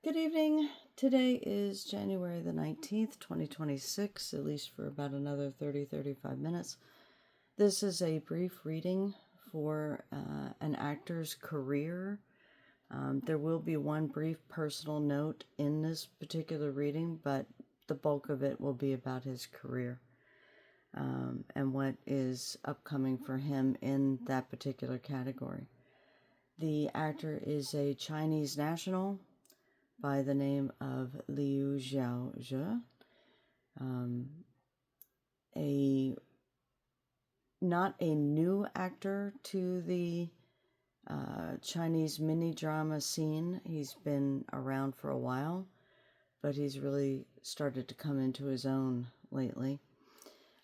Good evening. Today is January the 19th, 2026, at least for about another 35 minutes. This is a brief reading for an actor's career. There will be one brief personal note in this particular reading, but the bulk of it will be about his career and what is upcoming for him in that particular category. The actor is a Chinese national by the name of Liu Xiao Xu, not a new actor to the Chinese mini drama scene. He's been around for a while, but he's really started to come into his own lately.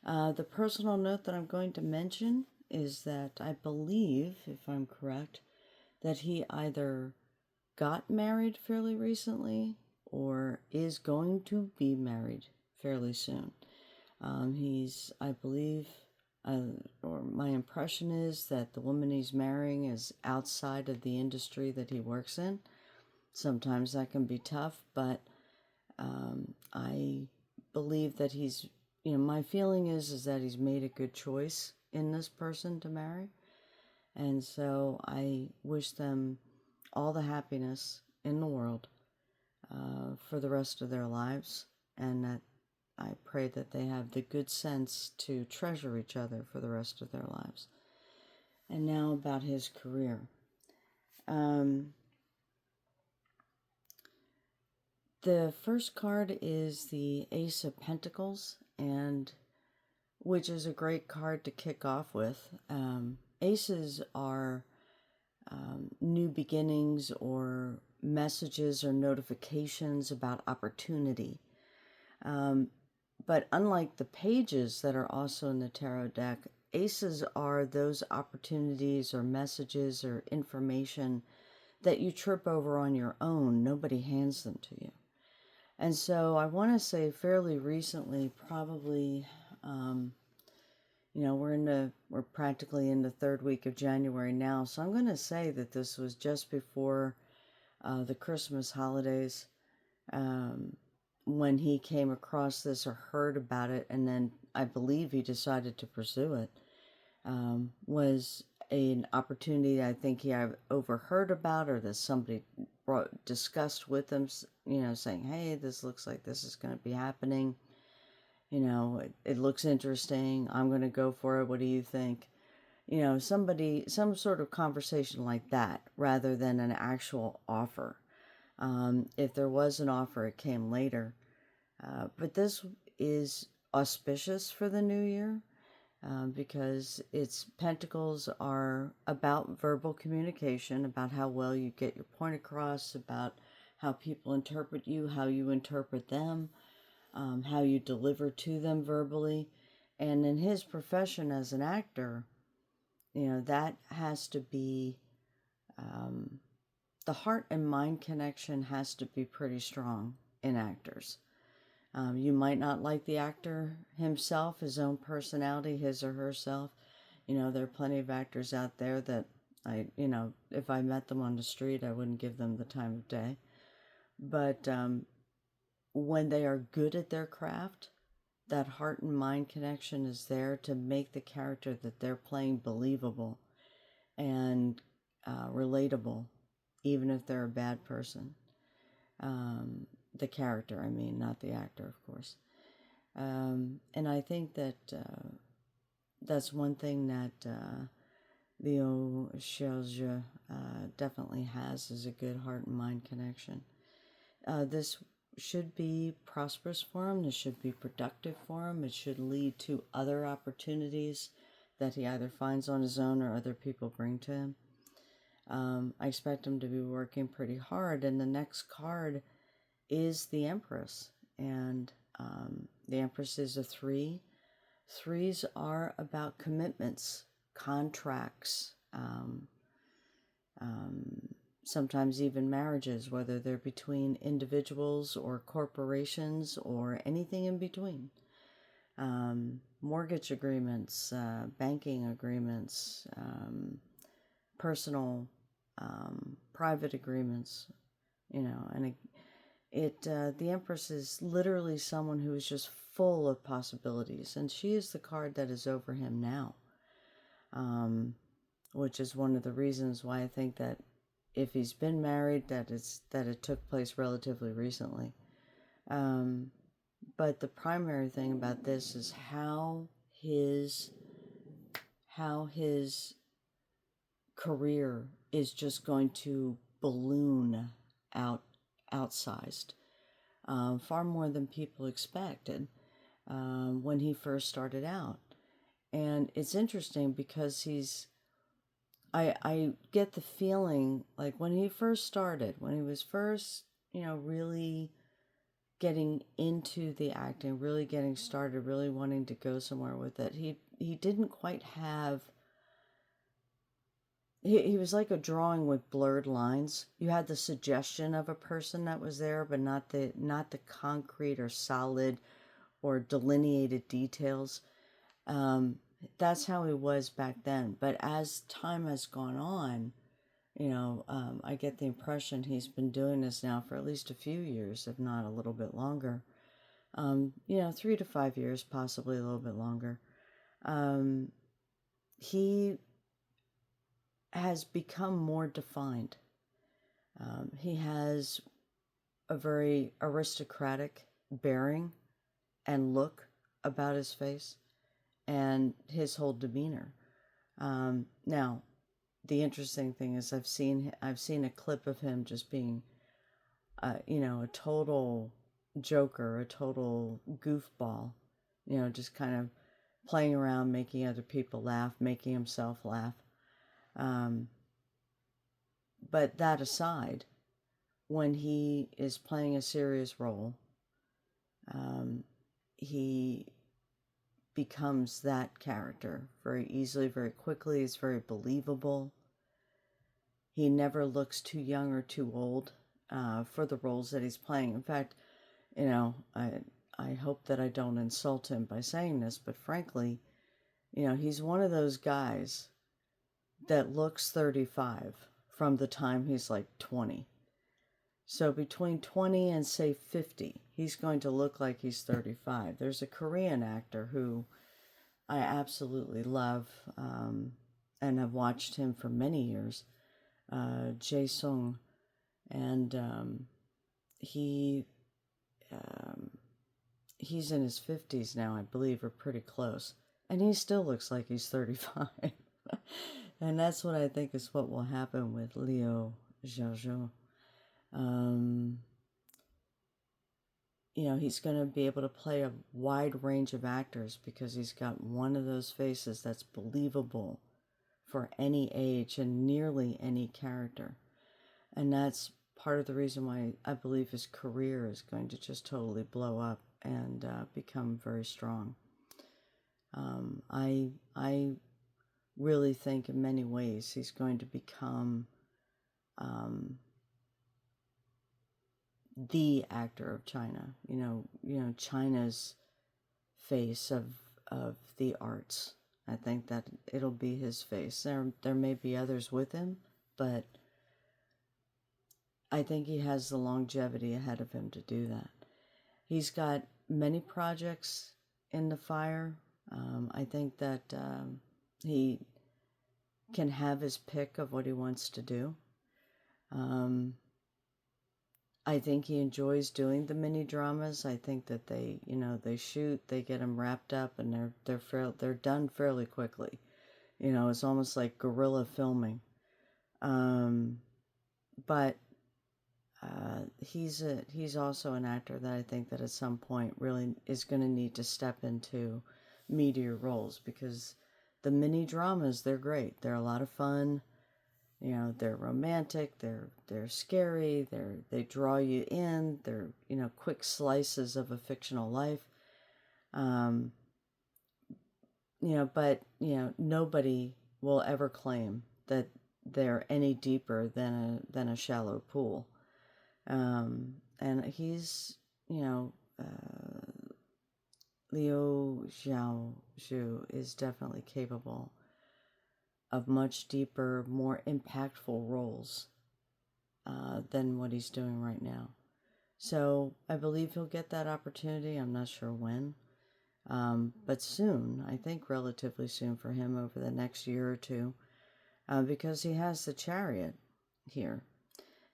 The personal note that I'm going to mention is that I believe, if I'm correct, that he either got married fairly recently or is going to be married fairly soon. I believe, or my impression is that the woman he's marrying is outside of the industry that he works in. Sometimes that can be tough, but I believe that my feeling is that he's made a good choice in this person to marry. And so I wish them all the happiness in the world for the rest of their lives, and that I pray that they have the good sense to treasure each other for the rest of their lives. And now about his career. The first card is the Ace of Pentacles, and which is a great card to kick off with. Aces are new beginnings or messages or notifications about opportunity. But unlike the pages that are also in the tarot deck, aces are those opportunities or messages or information that you trip over on your own. Nobody hands them to you. And so I want to say fairly recently, probably, we're practically in the third week of January now, so I'm going to say that this was just before the Christmas holidays when he came across this or heard about it, and then I believe he decided to pursue it. Was an opportunity I think he overheard about, or that somebody discussed with him, saying, hey, this looks like this is going to be happening. It looks interesting. I'm going to go for it. What do you think? Some sort of conversation like that, rather than an actual offer. If there was an offer, it came later. But this is auspicious for the new year because its pentacles are about verbal communication, about how well you get your point across, about how people interpret you, how you interpret them. How you deliver to them verbally. And in his profession as an actor, that has to be, the heart and mind connection has to be pretty strong in actors. You might not like the actor himself, his own personality, his or herself. There are plenty of actors out there that if I met them on the street, I wouldn't give them the time of day. But when they are good at their craft, that heart and mind connection is there to make the character that they're playing believable and relatable, even if they're a bad person. The character, I mean, not the actor, of course. And I think that that's one thing that LiuXiaoXu Jan definitely has, is a good heart and mind connection. This should be prosperous for him. This should be productive for him. It should lead to other opportunities that he either finds on his own or other people bring to him. I expect him to be working pretty hard. And the next card is the Empress. And the Empress is a 3. 3s are about commitments, contracts, sometimes even marriages, whether they're between individuals or corporations or anything in between. Mortgage agreements, banking agreements, personal, private agreements, and the Empress is literally someone who is just full of possibilities, and she is the card that is over him now, which is one of the reasons why I think that if he's been married, that it took place relatively recently. But the primary thing about this is how his career is just going to balloon outsized, far more than people expected when he first started out. And it's interesting because I get the feeling like when he first started, when he was first, really getting into the acting, really getting started, really wanting to go somewhere with it, he didn't quite have, he was like a drawing with blurred lines. You had the suggestion of a person that was there, but not the concrete or solid or delineated details. That's how he was back then. But as time has gone on, I get the impression he's been doing this now for at least a few years, if not a little bit longer. 3 to 5 years, possibly a little bit longer. He has become more defined. He has a very aristocratic bearing and look about his face and his whole demeanor. Now, the interesting thing is I've seen a clip of him just being, a total joker, a total goofball, just kind of playing around, making other people laugh, making himself laugh. But that aside, when he is playing a serious role, he becomes that character very easily, very quickly. It's very believable. He never looks too young or too old for the roles that he's playing. In fact, I hope that I don't insult him by saying this, but frankly, he's one of those guys that looks 35 from the time he's like 20. So between 20 and say 50, he's going to look like he's 35. There's a Korean actor who I absolutely love and have watched him for many years, Jae-sung, and he's in his 50s now, I believe, or pretty close, and he still looks like he's 35. And that's what I think is what will happen with LiuXiaoXu Jan. He's going to be able to play a wide range of actors because he's got one of those faces that's believable for any age and nearly any character. And that's part of the reason why I believe his career is going to just totally blow up and become very strong. I really think in many ways he's going to become the actor of China, China's face of the arts. I think that it'll be his face. There may be others with him, but I think he has the longevity ahead of him to do that. He's got many projects in the fire. I think that he can have his pick of what he wants to do. I think he enjoys doing the mini dramas. I think that they shoot, they get them wrapped up, and they're done fairly quickly. It's almost like guerrilla filming. But he's also an actor that I think that at some point really is going to need to step into meatier roles, because the mini dramas, they're great. They're a lot of fun. They're romantic, they're scary, they draw you in, they're, quick slices of a fictional life. But nobody will ever claim that they're any deeper than a shallow pool. And he's, Liu Xiao Xu is definitely capable of much deeper, more impactful roles than what he's doing right now. So I believe he'll get that opportunity. I'm not sure when, but soon, I think relatively soon for him over the next year or two, because he has the Chariot here.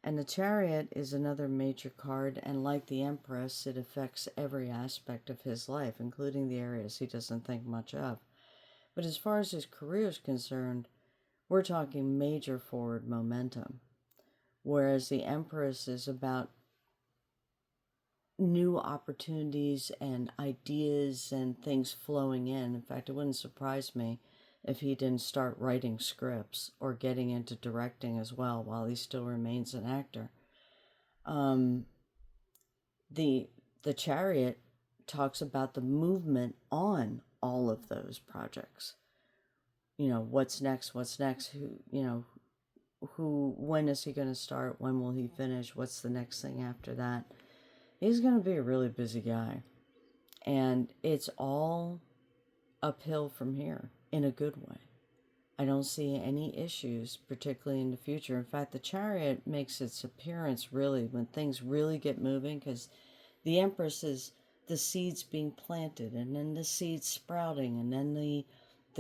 And the Chariot is another major card, and like the Empress, it affects every aspect of his life, including the areas he doesn't think much of. But as far as his career is concerned, we're talking major forward momentum, whereas the Empress is about new opportunities and ideas and things flowing in. In fact, it wouldn't surprise me if he didn't start writing scripts or getting into directing as well while he still remains an actor. The Chariot talks about the movement on all of those projects. You know, what's next, when is he going to start, when will he finish, what's the next thing after that. He's going to be a really busy guy, and it's all uphill from here in a good way. I don't see any issues, particularly in the future. In fact, the Chariot makes its appearance really when things really get moving, because the Empress is the seeds being planted, and then the seeds sprouting, and then the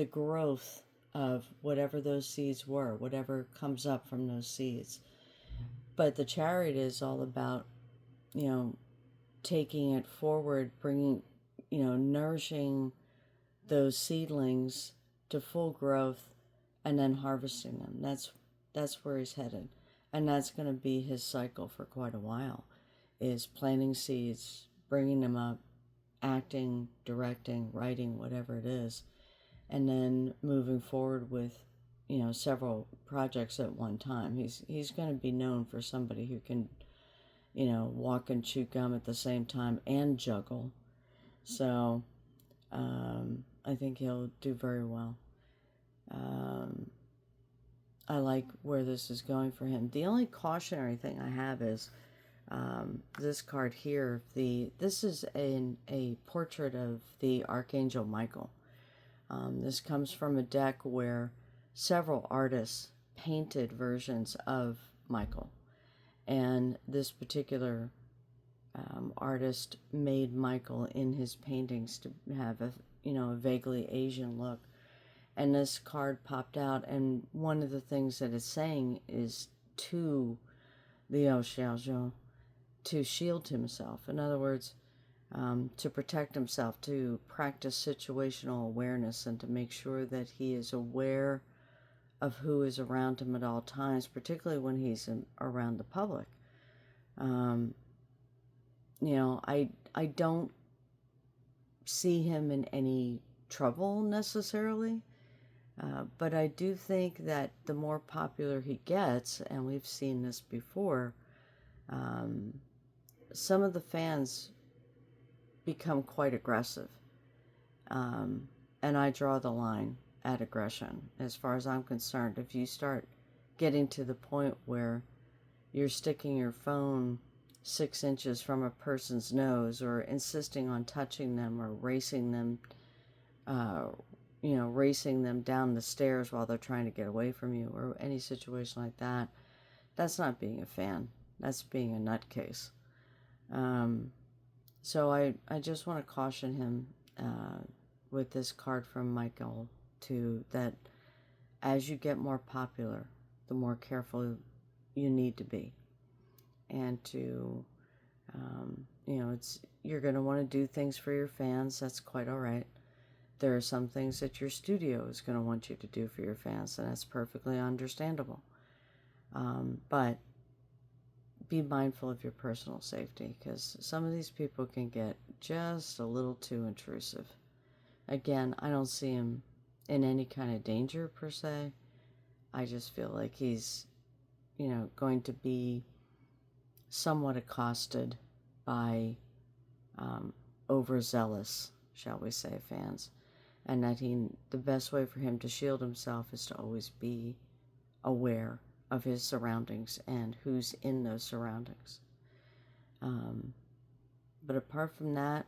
growth of whatever those seeds were, whatever comes up from those seeds. But the Chariot is all about, taking it forward, bringing, nourishing those seedlings to full growth and then harvesting them. That's where he's headed. And that's going to be his cycle for quite a while, is planting seeds, bringing them up, acting, directing, writing, whatever it is, and then moving forward with, several projects at one time. He's going to be known for somebody who can, walk and chew gum at the same time and juggle. So I think he'll do very well. I like where this is going for him. The only cautionary thing I have is this card here. This is a portrait of the Archangel Michael. This comes from a deck where several artists painted versions of Michael. And this particular artist made Michael in his paintings to have a vaguely Asian look. And this card popped out, and one of the things that it's saying is to Liu Xiao Xu to shield himself. In other words, to protect himself, to practice situational awareness, and to make sure that he is aware of who is around him at all times, particularly when he's around the public. I don't see him in any trouble necessarily, but I do think that the more popular he gets, and we've seen this before, some of the fans become quite aggressive. And I draw the line at aggression. As far as I'm concerned, if you start getting to the point where you're sticking your phone 6 inches from a person's nose, or insisting on touching them, or racing them down the stairs while they're trying to get away from you, or any situation like that, that's not being a fan. That's being a nutcase. So I just want to caution him with this card from Michael, that as you get more popular, the more careful you need to be. And to, you're going to want to do things for your fans. That's quite all right. There are some things that your studio is going to want you to do for your fans, and that's perfectly understandable. But be mindful of your personal safety, because some of these people can get just a little too intrusive. Again, I don't see him in any kind of danger per se. I just feel like he's, going to be somewhat accosted by overzealous, shall we say, fans. And that the best way for him to shield himself is to always be aware of his surroundings and who's in those surroundings. But apart from that,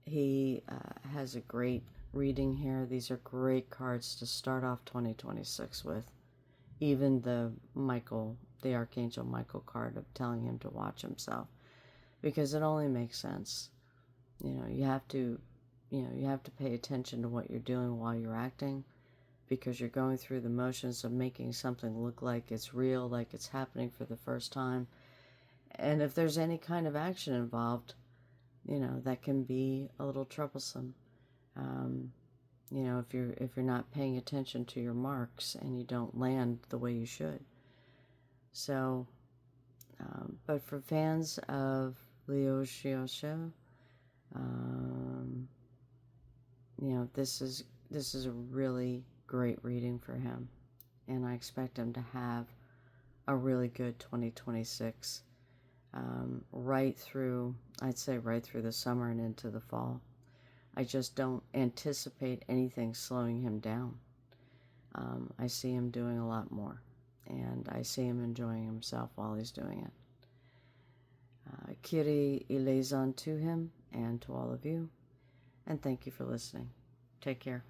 he has a great reading here. These are great cards to start off 2026 with. Even the Archangel Michael card of telling him to watch himself. because it only makes sense. You have to pay attention to what you're doing while you're acting, because you're going through the motions of making something look like it's real, like it's happening for the first time. And if there's any kind of action involved, that can be a little troublesome. If you're not paying attention to your marks and you don't land the way you should. So, but for fans of Liu Xiao Xu, this is a really great reading for him, and I expect him to have a really good 2026, right through the summer and into the fall. I just don't anticipate anything slowing him down. I see him doing a lot more, and I see him enjoying himself while he's doing it. Kiri ilazon to him and to all of you, and thank you for listening. Take care.